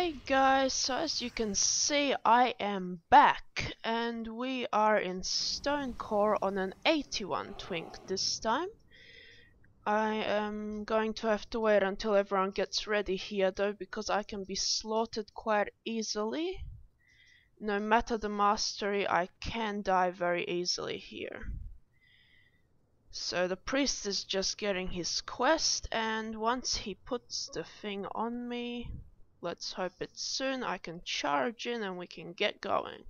Hey guys, so as you can see I am back and we are in Stonecore on an 81 twink this time. I am going to have to wait until everyone gets ready here though, because I can be slaughtered quite easily. No matter the mastery, I can die very easily here. So the priest is just getting his quest, and once he puts the thing on me, let's hope it's soon, I can charge in and we can get going.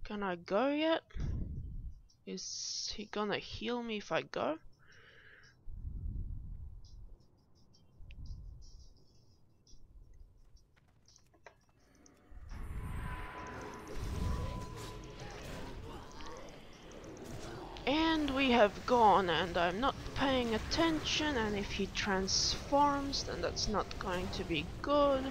Can I go yet? Is he gonna heal me if I go? And we have gone, and I'm not paying attention, and if he transforms then that's not going to be good.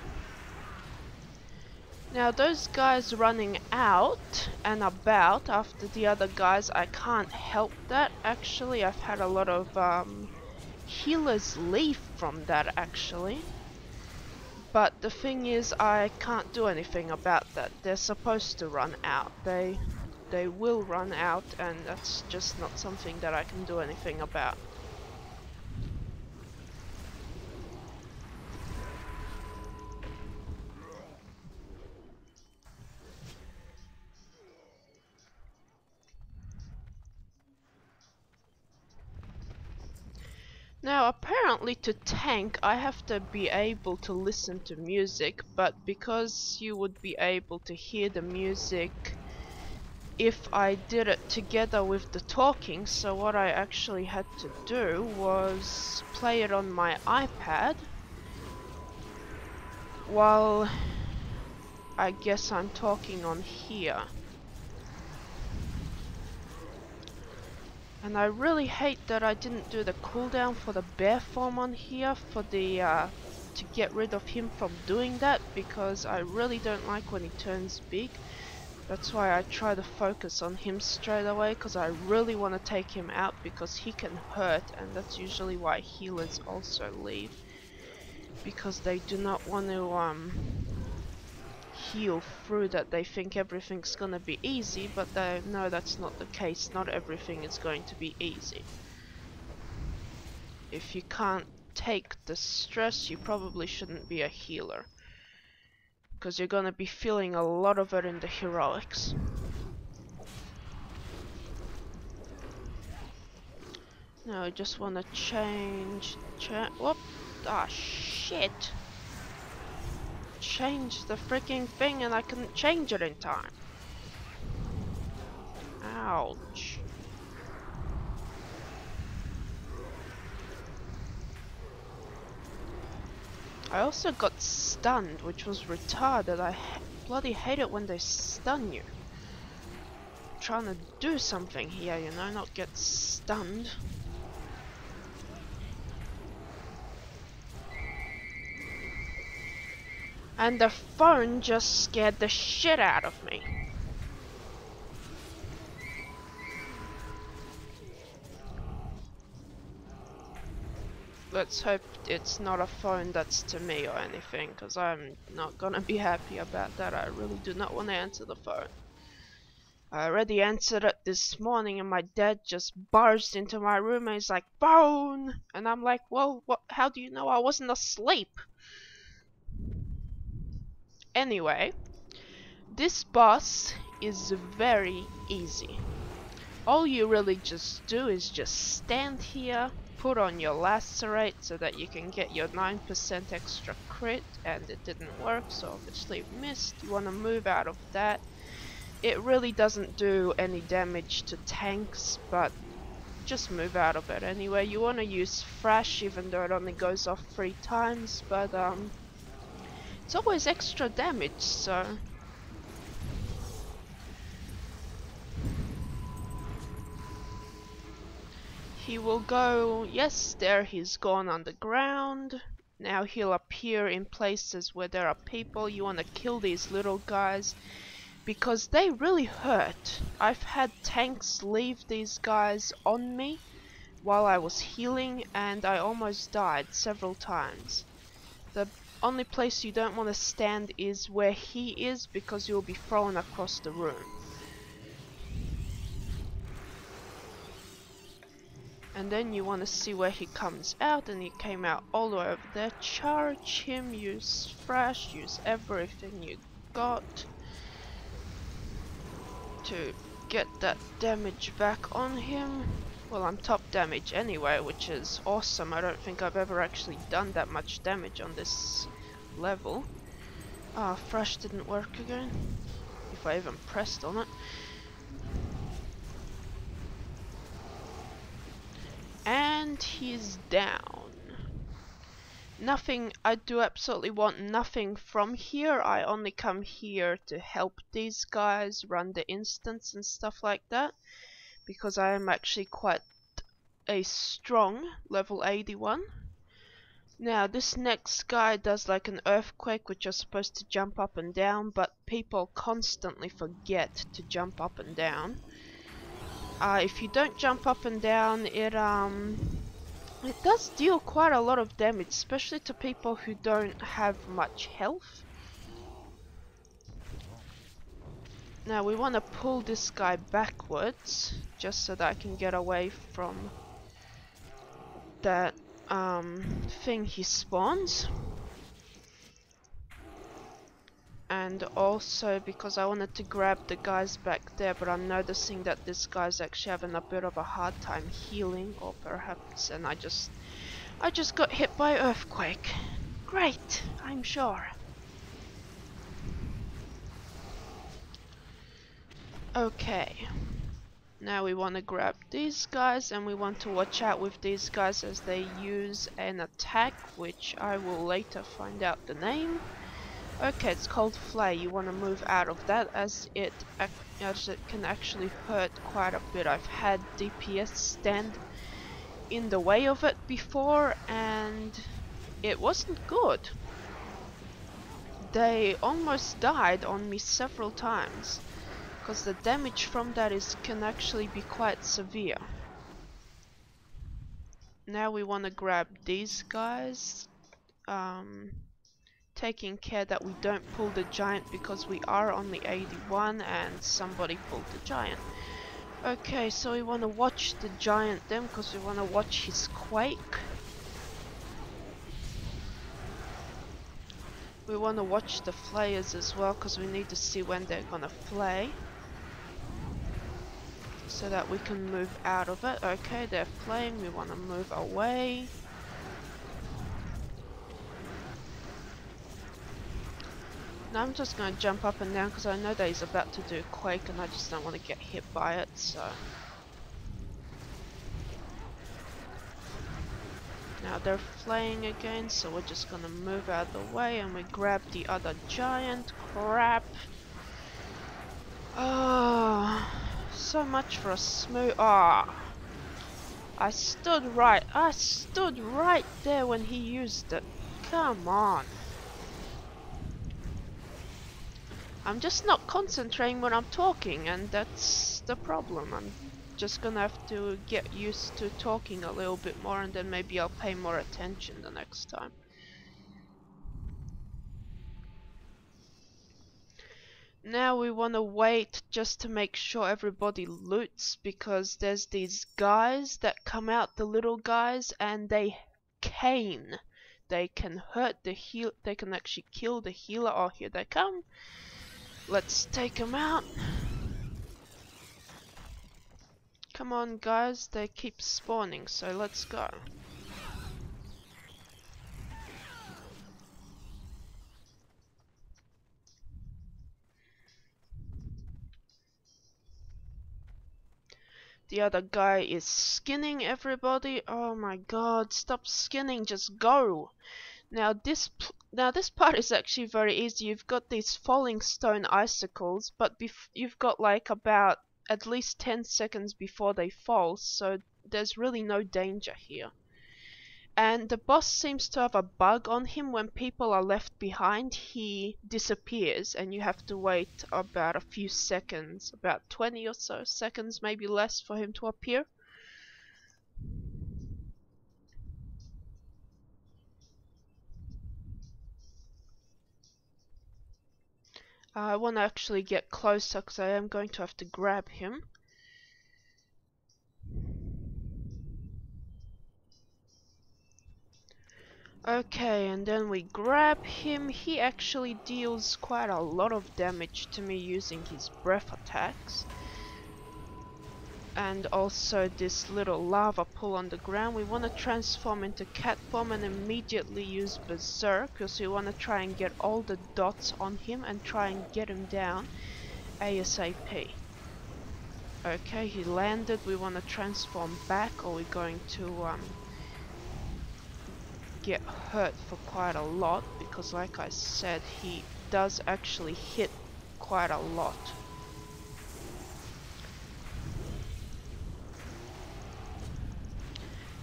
Now those guys running out and about after the other guys, I can't help that. Actually, I've had a lot of healers leave from that actually. But the thing is, I can't do anything about that. They're supposed to run out. They will run out, and that's just not something that I can do anything about. Now apparently to tank I have to be able to listen to music, but because you would be able to hear the music if I did it together with the talking, so what I actually had to do was play it on my iPad while I guess I'm talking on here. And I really hate that I didn't do the cooldown for the bear form on here for the to get rid of him from doing that, because I really don't like when he turns big. That's why I try to focus on him straight away, because I really want to take him out because he can hurt, and that's usually why healers also leave, because they do not want to heal through that. They think everything's gonna be easy, but they know that's not the case. Not everything is going to be easy. If you can't take the stress, you probably shouldn't be a healer, because you're gonna be feeling a lot of it in the heroics. Now I just want to change whoop, ah shit, change the freaking thing and I couldn't change it in time. Ouch. I also got stunned, which was retarded. I bloody hate it when they stun you. I'm trying to do something here, you know, not get stunned. And the phone just scared the shit out of me. Let's hope it's not a phone that's to me or anything, because I'm not gonna be happy about that. I really do not want to answer the phone. I already answered it this morning and my dad just barged into my room and he's like, "Phone!" And I'm like, "Well, what? How do you know I wasn't asleep?" Anyway, this boss is very easy. All you really just do is just stand here, put on your lacerate so that you can get your 9% extra crit, and it didn't work, so obviously it missed. You want to move out of that. It really doesn't do any damage to tanks, but just move out of it anyway. You want to use Thrash even though it only goes off 3 times, but it's always extra damage, so he will go, yes, there he's gone underground. Now he'll appear in places where there are people. You want to kill these little guys because they really hurt. I've had tanks leave these guys on me while I was healing, and I almost died several times. The only place you don't want to stand is where he is, because you'll be thrown across the room. And then you want to see where he comes out, and he came out all the way over there. Charge him, use thrash, use everything you got to get that damage back on him. Well, I'm top damage anyway, which is awesome. I don't think I've ever actually done that much damage on this level. Ah, thrash didn't work again, if I even pressed on it. And he's down. Nothing, I do absolutely want nothing from here. I only come here to help these guys run the instance and stuff like that, because I am actually quite a strong level 81. Now this next guy does like an earthquake, which you're supposed to jump up and down, but people constantly forget to jump up and down. If you don't jump up and down, it does deal quite a lot of damage, especially to people who don't have much health. Now we want to pull this guy backwards, just so that I can get away from that thing he spawns. And also because I wanted to grab the guys back there, but I'm noticing that this guy's actually having a bit of a hard time healing, or perhaps, and I just got hit by earthquake. Great, I'm sure. Okay. Now we want to grab these guys, and we want to watch out with these guys as they use an attack, which I will later find out the name. Okay, it's called Flay. You want to move out of that, as it can actually hurt quite a bit. I've had DPS stand in the way of it before, and it wasn't good. They almost died on me several times, because the damage from that can actually be quite severe. Now we want to grab these guys, taking care that we don't pull the giant, because we are on the 81 and somebody pulled the giant. Okay, so we want to watch the giant then, because we want to watch his quake. We want to watch the flayers as well, because we need to see when they're gonna flay, so that we can move out of it. Okay, they're flaying, we want to move away. Now I'm just going to jump up and down, because I know that he's about to do quake and I just don't want to get hit by it, so. Now they're flaying again, so we're just going to move out of the way, and we grab the other giant. Crap. Oh, so much for a smooth. Ah, I stood right there when he used it. Come on. I'm just not concentrating when I'm talking, and that's the problem. I'm just gonna have to get used to talking a little bit more, and then maybe I'll pay more attention the next time. Now we want to wait just to make sure everybody loots, because there's these guys that come out, the little guys, and they cane. They can hurt the heal. They can actually kill the healer. Oh, here they come. Let's take them out. Come on, guys. They keep spawning, so let's go. The other guy is skinning everybody. Oh my god, stop skinning, just go. Now this part is actually very easy. You've got these falling stone icicles, but you've got like about at least 10 seconds before they fall, so there's really no danger here. And the boss seems to have a bug on him. When people are left behind, he disappears and you have to wait about a few seconds, about 20 or so seconds, maybe less, for him to appear. I want to actually get closer because I am going to have to grab him. Okay, and then we grab him. He actually deals quite a lot of damage to me using his breath attacks. And also this little lava pool on the ground. We want to transform into cat form and immediately use berserk, because we want to try and get all the dots on him and try and get him down ASAP. Okay, he landed. We want to transform back, or we're going to get hurt for quite a lot, because like I said, he does actually hit quite a lot.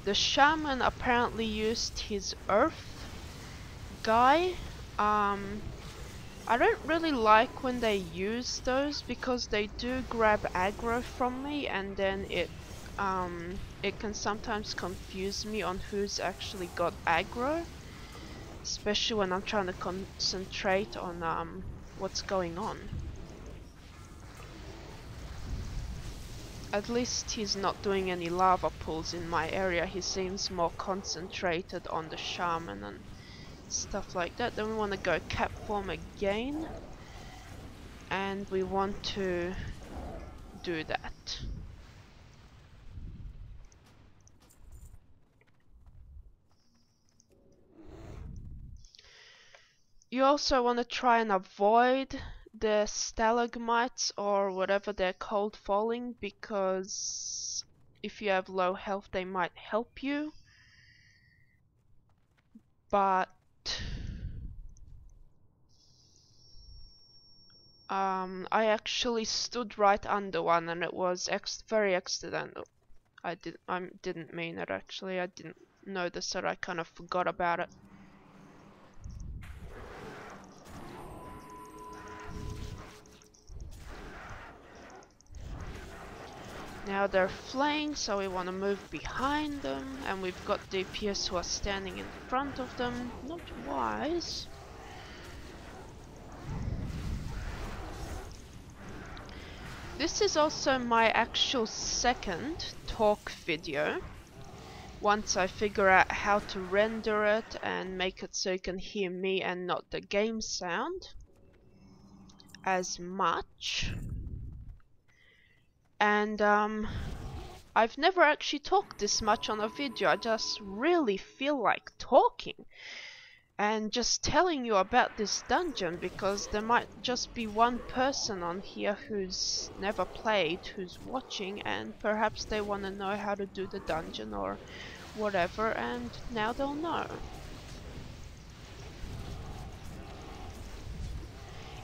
The shaman apparently used his earth guy. I don't really like when they use those, because they do grab aggro from me, and then it can sometimes confuse me on who's actually got aggro, especially when I'm trying to concentrate on what's going on. At least he's not doing any lava pools in my area. He seems more concentrated on the shaman and stuff like that. Then we want to go cat form again, and we want to do that. You also want to try and avoid the stalagmites or whatever they're called falling, because if you have low health they might help you. But I actually stood right under one and it was very accidental. I didn't mean it actually. I didn't notice it. I kind of forgot about it. Now they're flaying, so we want to move behind them, and we've got DPS who are standing in front of them. Not wise. This is also my actual second talk video. Once I figure out how to render it and make it so you can hear me and not the game sound as much. And I've never actually talked this much on a video. I just really feel like talking and just telling you about this dungeon, because there might just be one person on here who's never played, who's watching, and perhaps they want to know how to do the dungeon or whatever, and now they'll know.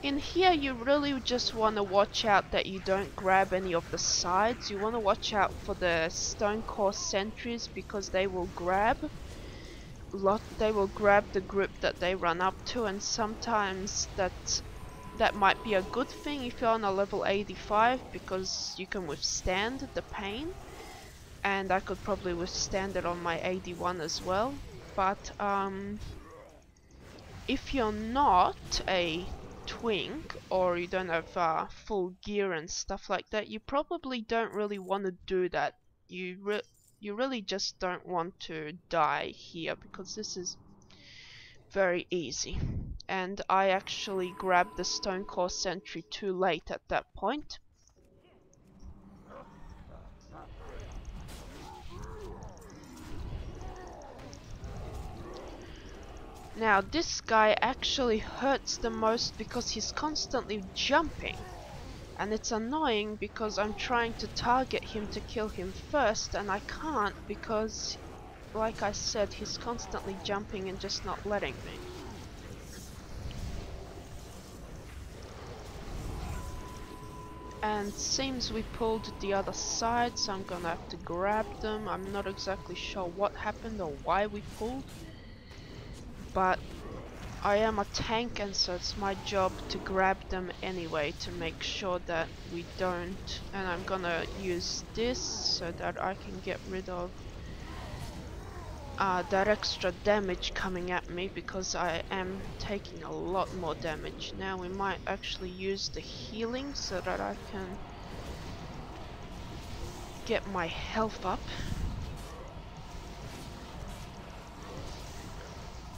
In here you really just want to watch out that you don't grab any of the sides. You want to watch out for the Stonecore sentries, because they will grab the group that they run up to, and sometimes that might be a good thing if you're on a level 85, because you can withstand the pain, and I could probably withstand it on my 81 as well. But if you're not a twink, or you don't have full gear and stuff like that, you probably don't really want to do that. You really just don't want to die here, because this is very easy. And I actually grabbed the Stonecore sentry too late at that point. Now this guy actually hurts the most because he's constantly jumping, and it's annoying because I'm trying to target him to kill him first, and I can't because, like I said, he's constantly jumping and just not letting me. And seems we pulled the other side, so I'm gonna have to grab them. I'm not exactly sure what happened or why we pulled, but I am a tank, and so it's my job to grab them anyway to make sure that we don't. And I'm gonna use this so that I can get rid of that extra damage coming at me, because I am taking a lot more damage. Now we might actually use the healing so that I can get my health up.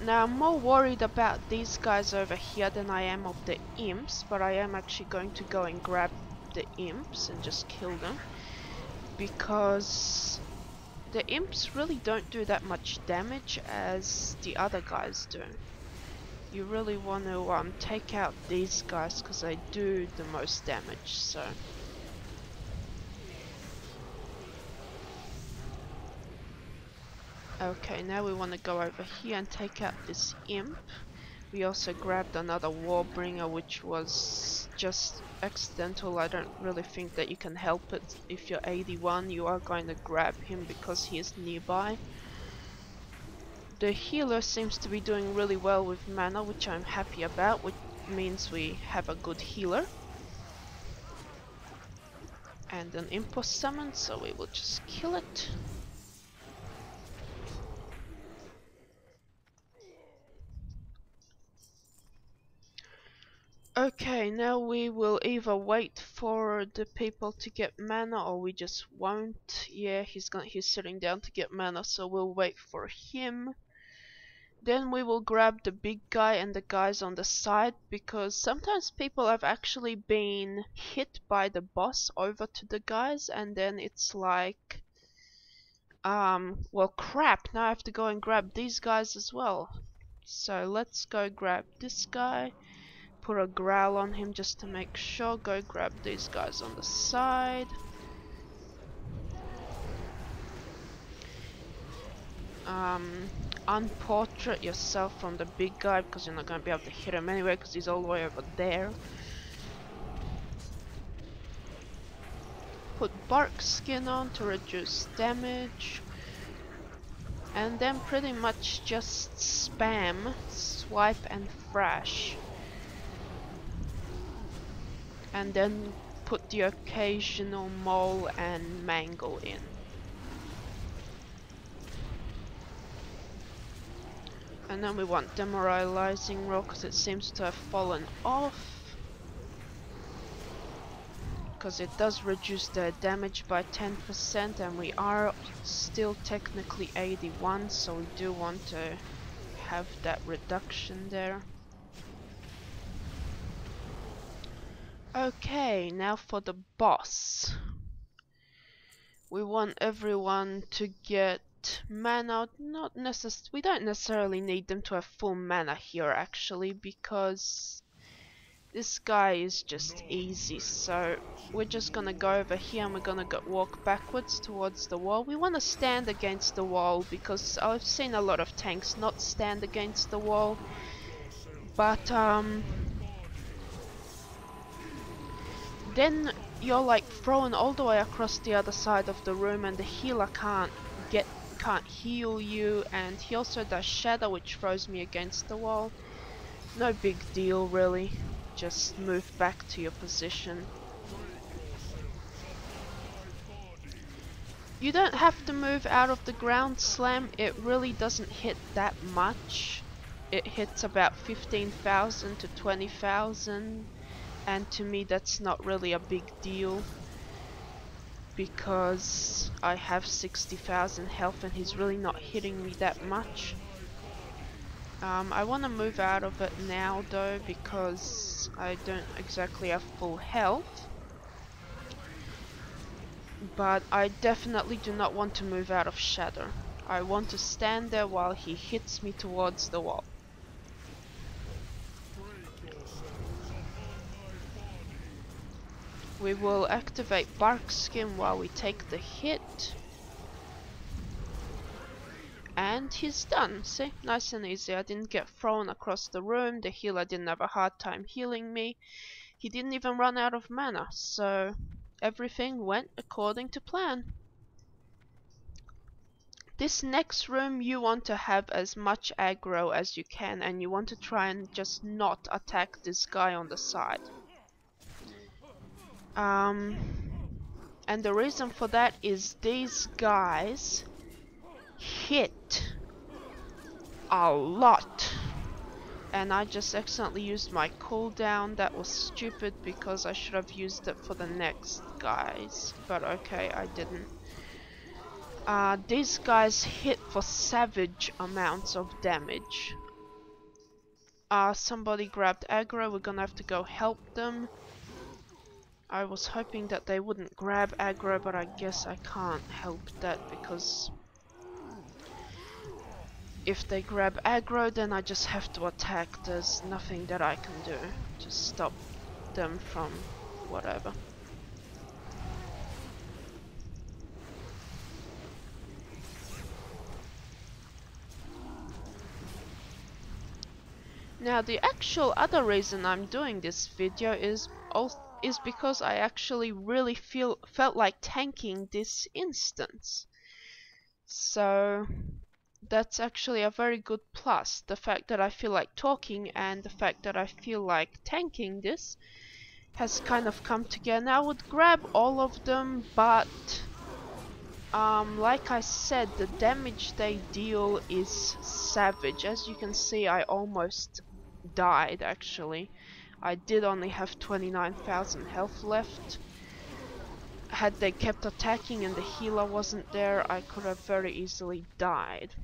Now I'm more worried about these guys over here than I am of the imps, but I am actually going to go and grab the imps and just kill them, because the imps really don't do that much damage as the other guys do. You really want to take out these guys because they do the most damage. So okay, now we want to go over here and take out this imp. We also grabbed another warbringer, which was just accidental. I don't really think that you can help it. If you're 81, you are going to grab him because he is nearby. The healer seems to be doing really well with mana, which I'm happy about, which means we have a good healer. And an imp was summoned, so we will just kill it. Okay, now we will either wait for the people to get mana or we just won't. Yeah, he's sitting down to get mana, so we'll wait for him. Then we will grab the big guy and the guys on the side, because sometimes people have actually been hit by the boss over to the guys, and then it's like, well crap, now I have to go and grab these guys as well. So let's go grab this guy. Put a growl on him just to make sure. Go grab these guys on the side. Unportrait yourself from the big guy, because you're not going to be able to hit him anyway because he's all the way over there. Put bark skin on to reduce damage. And then pretty much just spam, swipe and thrash. And then put the occasional maul and mangle in. And then we want demoralizing roll because it seems to have fallen off. Because it does reduce their damage by 10%, and we are still technically 81, so we do want to have that reduction there. Okay, now for the boss. We want everyone to get mana. We don't necessarily need them to have full mana here actually, because this guy is just easy. So we're just gonna go over here and we're gonna walk backwards towards the wall. We want to stand against the wall because I've seen a lot of tanks not stand against the wall, but then you're like thrown all the way across the other side of the room, and the healer can't heal you, and he also does shadow, which throws me against the wall. No big deal really, just move back to your position. You don't have to move out of the ground slam, it really doesn't hit that much. It hits about 15,000 to 20,000, and to me that's not really a big deal, because I have 60,000 health and he's really not hitting me that much. I want to move out of it now though, because I don't exactly have full health. But I definitely do not want to move out of shadow. I want to stand there while he hits me towards the wall. We will activate bark skin while we take the hit. And he's done. See? Nice and easy. I didn't get thrown across the room. The healer didn't have a hard time healing me. he didn't even run out of mana, so everything went according to plan. This next room you want to have as much aggro as you can, and you want to try and just not attack this guy on the side. And the reason for that is these guys hit a lot. And I just accidentally used my cooldown. That was stupid because I should have used it for the next guys. But okay, I didn't. These guys hit for savage amounts of damage. Somebody grabbed aggro. We're gonna have to go help them. I was hoping that they wouldn't grab aggro, but I guess I can't help that because if they grab aggro, then I just have to attack. There's nothing that I can do to stop them from whatever. Now the actual other reason I'm doing this video is because I actually really felt like tanking this instance. So that's actually a very good plus. The fact that I feel like talking and the fact that I feel like tanking this has kind of come together. Now I would grab all of them, but like I said, the damage they deal is savage. As you can see, I almost died actually. I did only have 29,000 health left. Had they kept attacking and the healer wasn't there, I could have very easily died.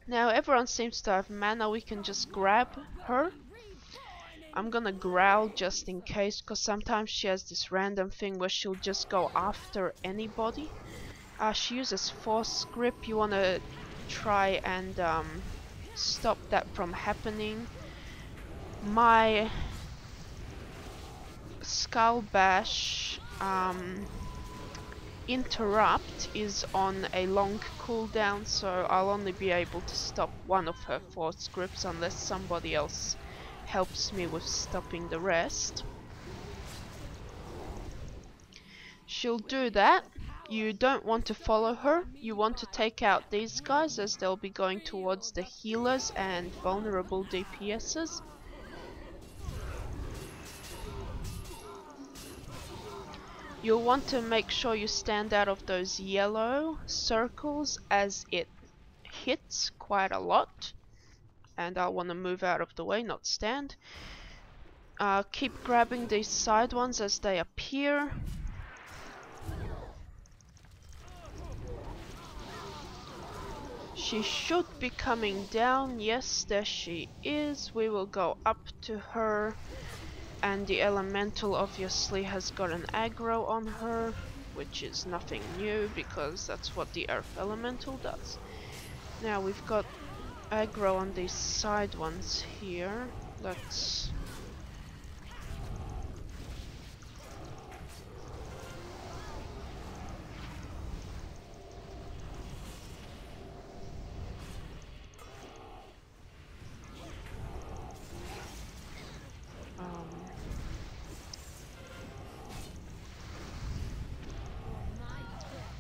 Now everyone seems to have mana. We can just grab her. I'm gonna growl just in case, because sometimes she has this random thing where she'll just go after anybody. She uses force grip. You wanna try and stop that from happening. My skull bash interrupt is on a long cooldown, so I'll only be able to stop one of her force grips unless somebody else helps me with stopping the rest. She'll do that. You don't want to follow her. You want to take out these guys as they'll be going towards the healers and vulnerable DPSs. You'll want to make sure you stand out of those yellow circles as it hits quite a lot. And I want to move out of the way, not stand. Keep grabbing these side ones as they appear. She should be coming down. Yes, there she is. We will go up to her. And the elemental obviously has got an aggro on her, which is nothing new because that's what the earth elemental does. Now we've got aggro on these side ones here. Let's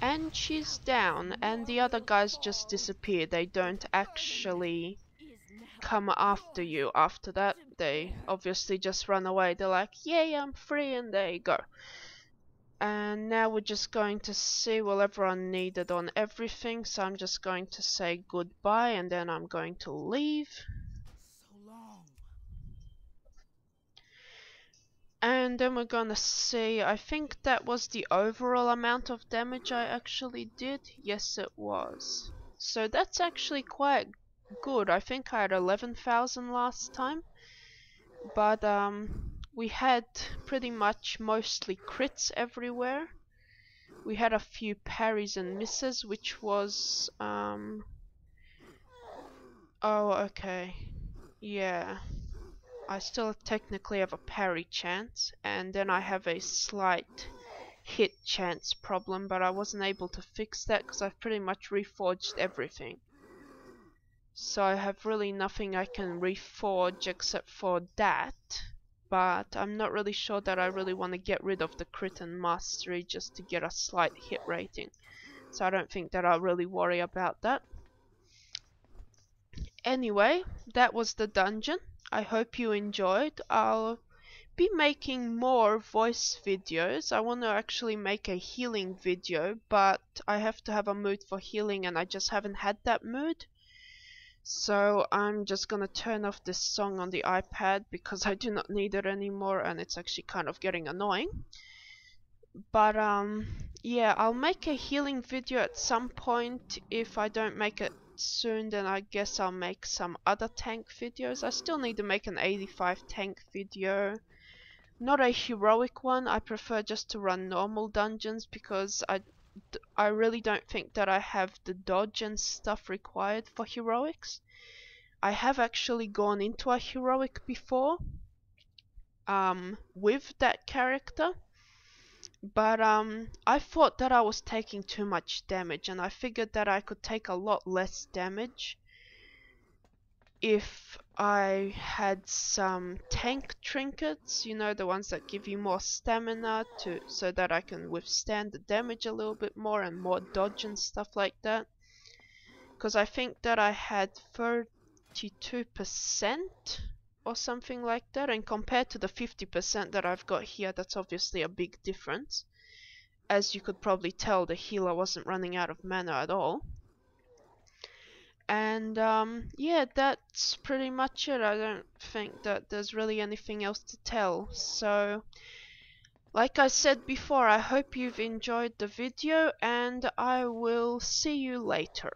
and she's down, and the other guys just disappear. They don't actually come after you after that. They obviously just run away. They're like, yay, I'm free, and there you go. And now we're just going to see, well, everyone needed on everything, so I'm just going to say goodbye and then I'm going to leave. And then we're gonna see, I think that was the overall amount of damage I actually did. Yes, it was. So that's actually quite good. I think I had 11,000 last time. But we had pretty much mostly crits everywhere. We had a few parries and misses, which was oh, okay. Yeah. I still technically have a parry chance, and then I have a slight hit chance problem, but I wasn't able to fix that because I've pretty much reforged everything. So I have really nothing I can reforge except for that. but I'm not really sure that I really want to get rid of the crit and mastery just to get a slight hit rating. So I don't think that I'll really worry about that. Anyway, that was the dungeon. I hope you enjoyed. I'll be making more voice videos. I want to actually make a healing video, but I have to have a mood for healing and I just haven't had that mood. So I'm just gonna turn off this song on the iPad because I do not need it anymore and it's actually kind of getting annoying. But yeah, I'll make a healing video at some point. If I don't make it soon, then I guess I'll make some other tank videos. I still need to make an 85 tank video. Not a heroic one. I prefer just to run normal dungeons because I really don't think that I have the dodge and stuff required for heroics. I have actually gone into a heroic before with that character, but I thought that I was taking too much damage and I figured that I could take a lot less damage if I had some tank trinkets, you know, the ones that give you more stamina so that I can withstand the damage a little bit more and more dodge and stuff like that. Because I think that I had 32% or something like that, and compared to the 50% that I've got here, that's obviously a big difference. As you could probably tell, the healer wasn't running out of mana at all. And yeah, that's pretty much it. I don't think that there's really anything else to tell. So, like I said before, I hope you've enjoyed the video and I will see you later.